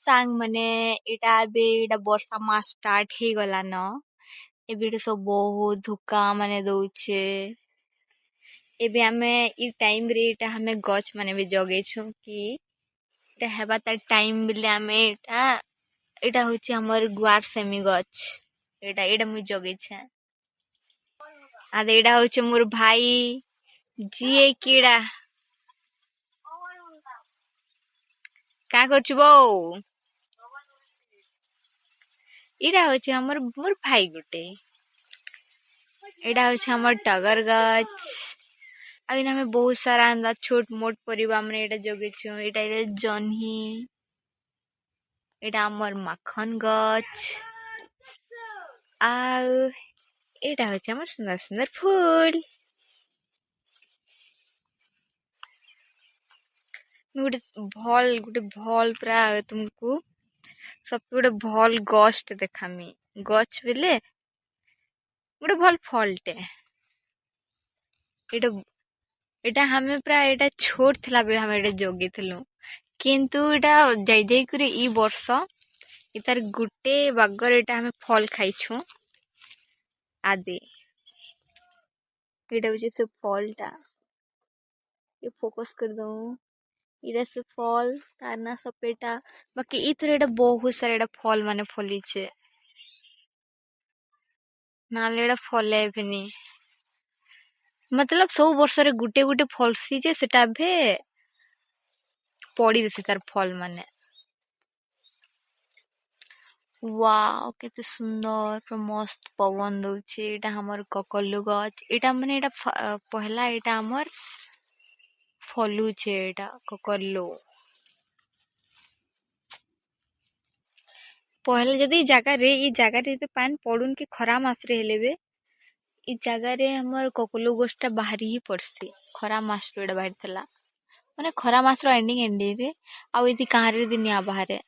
सांग माने इटा बे इटा वर्षा मास स्टार्ट ही गला न एबे इटा सब बहुत धुका माने दउछे एबे हमें ई टाइम रे इटा हमें गछ माने भी जगे छु कि इटा हेबा त टाइम बिले हमें इटा होची हमर गुआर सेमी गछ इटा इटा मु जगे छे आदे इटा होची मोर भाई जिए कीड़ा का करछु बो इटा होची हमर मोर भाई गुटे इटा होची हमर टगर गछ अबिन हमें बहुत सारा अंदा छोट मोट परिबा हमने इटा जगे छु इटा जन्ही इटा हमर माखन गछ आउ इटा होची हमर सुंदर सुंदर फूल गुटे भल पूरा तुमको सब गुटे भल गछ देखामी गछ बिले गुटे भल फलटे इटा इटा हमें पूरा इटा छोट थिला बेले हमें इटा जगे थिलु किंतु इटा जाई जाई करे ई वर्ष इतार गुटे बागर इटा हमें फल खाइछु आदि इटा होची से फलटा ये फोकस कर दो इरा से फल तार ना सपेटा बाकी इथरे इटा बहुत सारा इटा फल माने फली छे नाले इटा फले बिनी मतलब सब वर्ष रे गुटे गुटे फलसी जे सेटा भे पड़ी देसी तार फल माने वाओ केते सुंदर पूरा मस्त पवन दउछे इटा हमर ककल्लू गछ इटा माने इटा पहला इटा हमर फलू छे इटा ककल्लू पहले जदी ई जगह रे तो पानी पड़ुन के खरा मास रे हेलेबे ई जगह रे हमर ककल्लू गछटा बाहरी ही पड़सी खरा मास रे बाहर थला माने खरा मास रो एंडिंग रे आ इति कहारे दिनिया बाहरे